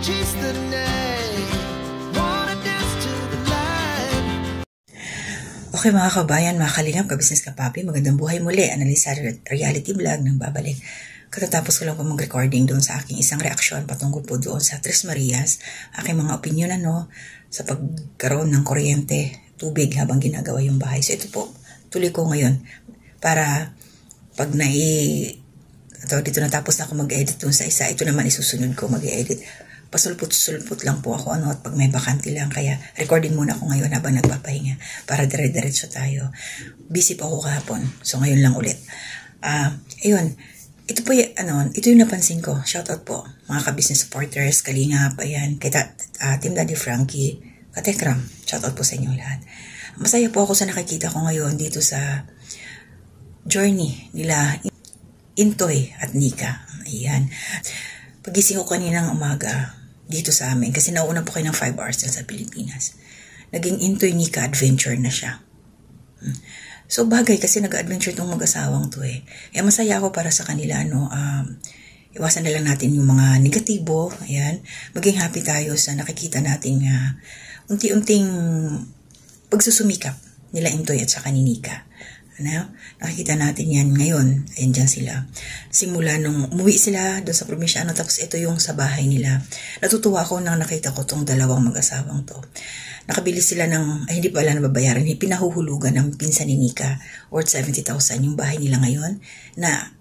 chase the night, wanna dance to the light. Okay mga kabayan, mga kalingap, ka-business ka-papi, magandang buhay muli. Analisa reality vlog ng babalik. Katatapos ko lang po mag-recording doon sa aking isang reaksyon patungkol po doon sa Tres Marias, aking mga opinion sa pagkaroon ng kuryente, tubig habang ginagawa yung bahay. So ito po, tuloy ko ngayon para pag dito natapos na ako mag-edit doon sa isa, ito naman isusunod ko mag-edit. Pasulput-sulput lang po ako at pag may bakante lang, kaya recording muna ako ngayon habang nagpapahinga para dire-diretso tayo. Busy pa ako kahapon, so ngayon lang ulit. Ayun, ito po ito yung napansin ko. Shoutout po mga ka-business supporters, Kalingap, ayan, kay Team Daddy Frankie, Katekram, shoutout po sa inyong lahat. Masaya po ako sa nakikita ko ngayon dito sa journey nila Intoy at Nika. Ayan. Pagising ko kaninang umaga dito sa amin, kasi nauna po kayo ng 5 hours sa Pilipinas. Naging Intoy Nika adventure na siya. So bagay kasi nag-adventure tong mag-asawang to eh. Masaya ako para sa kanila, iwasan na lang natin yung mga negatibo, ayan. Maging happy tayo sa nakikita nating unti-unting pagsusumikap nila Intoy at saka ni Nika. Nakikita natin yan ngayon. Ayan dyan sila. Simula nung umuwi sila doon sa probinsya, tapos ito yung sa bahay nila. Natutuwa ako nang nakita ko tong dalawang mag-asawang to. Nakabili sila ng, hindi pala nababayaran, pinahuhulugan ng pinsan ni Nika, worth 70,000 yung bahay nila ngayon, na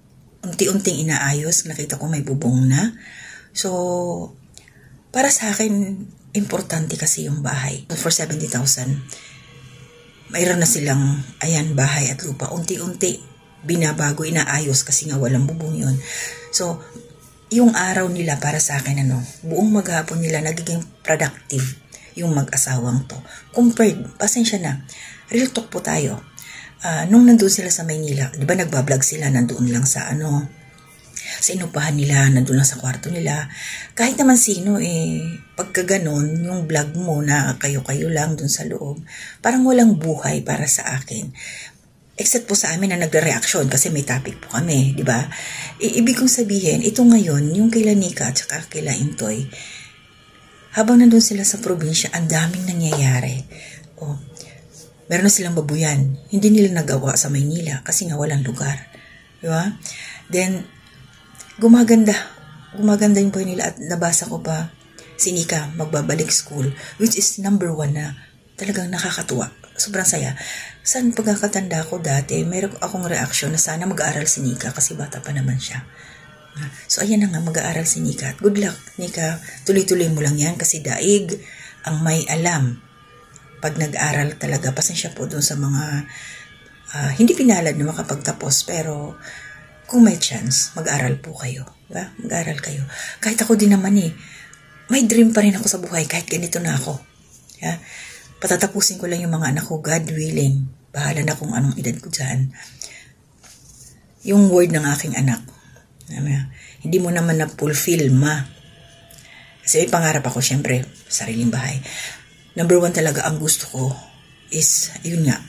unti-unting inaayos. Nakita ko may bubong na. So, para sa akin, importante kasi yung bahay. For 70,000, mayroon na silang, ayan, bahay at lupa. Unti-unti, binabago, inaayos kasi nga walang bubong yun. So, yung araw nila para sa akin, buong maghapon nila nagiging productive yung mag-asawang to. Compared, pasensya na, real talk po tayo. Nung nandun sila sa Maynila, di ba nagbablog sila, nandun lang sa sa inupahan nila, nandun lang sa kwarto nila. Kahit naman sino, pagka ganon, yung vlog mo na kayo-kayo lang dun sa loob, parang walang buhay para sa akin. Except po sa amin na nagre-reaction kasi may topic po kami, di ba? Ibig kong sabihin, ito ngayon, yung kila Nika at saka kila Intoy, habang nandun sila sa probinsya, ang daming nangyayari. Meron na silang babuyan. Hindi nila nagawa sa Maynila kasi nga walang lugar. Di ba? Then, gumaganda yung buhay nila at nabasa ko pa si Nika magbabalik school, which is number 1 na talagang nakakatuwa. Sobrang saya. Saan pagkakatanda ko dati, mayroon akong reaksyon na sana mag-aaral si Nika kasi bata pa naman siya. So ayan na nga, mag-aaral si Nika. Good luck, Nika. Tuloy-tuloy mo lang yan kasi daig ang may alam. Pag nag-aaral talaga, pasensya po doon sa mga hindi pinalad na makapagtapos, pero kung may chance, mag-aral po kayo. Diba? Mag-aral kayo. Kahit ako din naman may dream pa rin ako sa buhay kahit ganito na ako. Yeah? Patatapusin ko lang yung mga anak ko, God willing. Bahala na kung anong edad ko dyan. Yung word ng aking anak, hindi mo naman na-fulfill, ma. Kasi may pangarap ako, syempre, sariling bahay. Number 1 talaga ang gusto ko is, yun nga,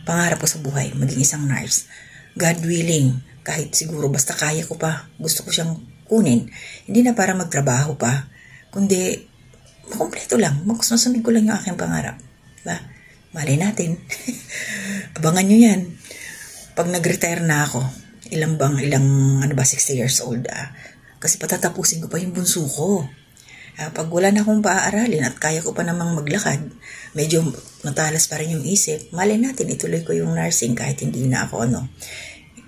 pangarap ko sa buhay, maging isang nurse. God willing, kahit siguro basta kaya ko pa, gusto ko siyang kunin. Hindi na para magtrabaho pa, kundi makumpleto lang, magsusunod ko lang yung aking pangarap. Diba? Malay natin. Abangan nyo yan. Pag nag-retire na ako, ilang 60 years old, kasi patatapusin ko pa yung bunso ko. Pag wala na akong paaaralin at kaya ko pa namang maglakad, medyo matalas pa rin yung isip, malay natin, ituloy ko yung nursing kahit hindi na ako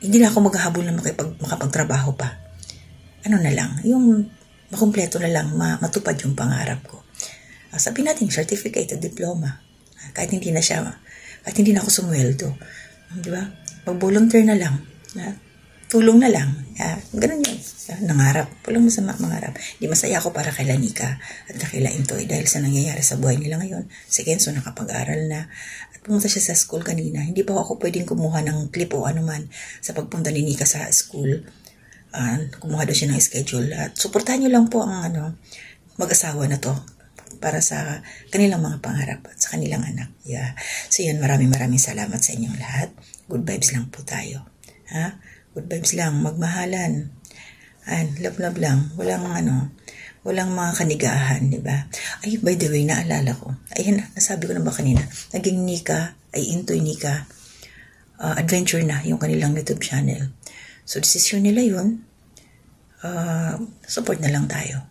hindi na ako maghahabol na makapagtrabaho pa. Na lang, yung makumpleto na lang, matupad yung pangarap ko. Sabi natin, certificate at diploma. Kahit hindi na ako sumweldo. Diba? Mag-volunteer na lang. Tulong na lang. Ganun yun. Nangarap. Walang masama mangarap. Di masaya ako para kay Nika at kay Intoy dahil sa nangyayari sa buhay nila ngayon. Si Kenzo nakapag-aral na at pumunta siya sa school kanina. Hindi pa ako pwedeng kumuha ng clip o anuman sa pagpunta ni Nika sa school. Kumuha daw siya ng schedule. At suportahan niyo lang po ang mag-asawa na to para sa kanilang mga pangarap at sa kanilang anak. Yeah. So yun, maraming salamat sa inyong lahat. Good vibes lang po tayo. Good vibes lang, magmahalan. Love lang. Walang mga kanigahan, di ba? Ay, by the way, naalala ko. Ayan, nasabi ko na ba kanina? Naging Nika, ay Intoy Nika, adventure na yung kanilang YouTube channel. So, desisyon nila yun. Support na lang tayo.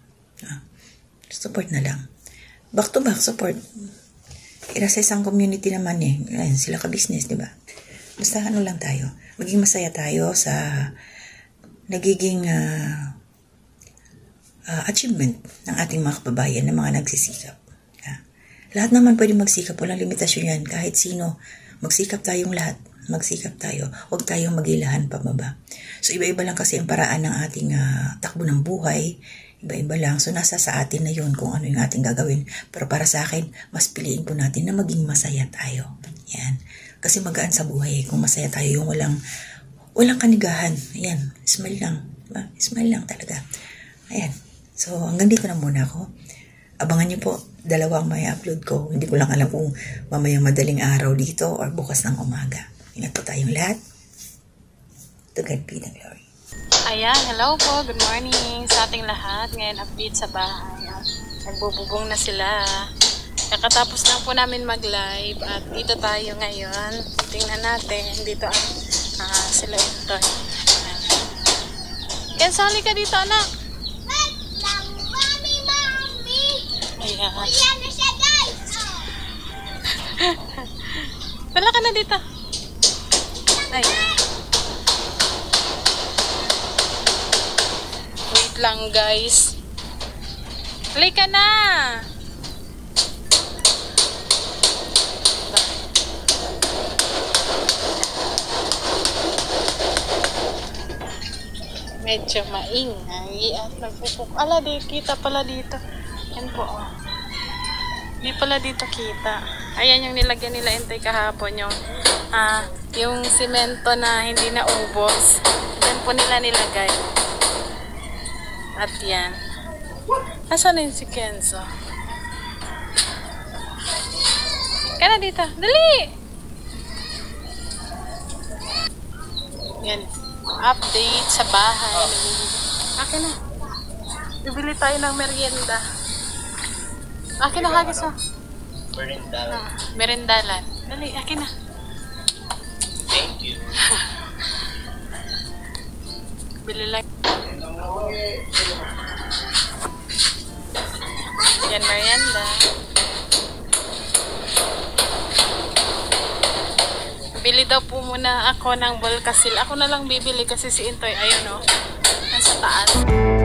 Support na lang. Back to back support. Sa isang community naman Ayan, sila ka-business, di ba? Basta ano lang tayo. Maging masaya tayo sa nagiging achievement ng ating mga kababayan na mga nagsisikap. Lahat naman pwede magsikap. Walang limitasyon yan. Kahit sino. Magsikap tayong lahat. Magsikap tayo. Huwag tayong magilahan pababa. So, iba-iba lang kasi ang paraan ng ating takbo ng buhay. Iba-iba lang. So, nasa sa atin na yun kung ano yung ating gagawin. Pero para sa akin, mas piliin po natin na maging masaya tayo. Yan. Kasi magaan sa buhay. Kung masaya tayo, yung walang kanigahan. Ayan. Smile lang. Diba? Smile lang talaga. Ayan. So, hanggang dito na muna ako. Abangan niyo po, 2 ang may upload ko. Hindi ko lang alam kung mamayang madaling araw dito or bukas ng umaga. Ingat po tayong lahat. To God be the glory. Ayan, hello po. Good morning sa ating lahat. Ngayon, update sa bahay. Nagbububong na sila. Kakatapos lang po namin mag-live at dito tayo ngayon. Tingnan natin. Dito sila ito. Kensali ka dito, anak. Ayan. Wala ka na dito. Ayan. Wait lang, guys. Halika na. Medyo maingay at nagpupuk. Ala, di kita pala dito. Yan po, oh. Hindi pala dito kita. Ayan yung nilagyan nila Intoy kahapon. Yung simento na hindi na ubos. Yan po nila nilagay. At yan. Nasaan na yung si Kenzo? Kaya na dito. Dali! Yan. Update sa bahay. Akin na. Bibili tayo ng merienda. Akin na kagis mo. Merindalan. Merindalan. Dali, akin na. Thank you. Bili lang. Yan, merienda. Bili daw po muna ako ng Bolcasil. Ako na lang bibili kasi si Intoy, ayun o, nasa taas.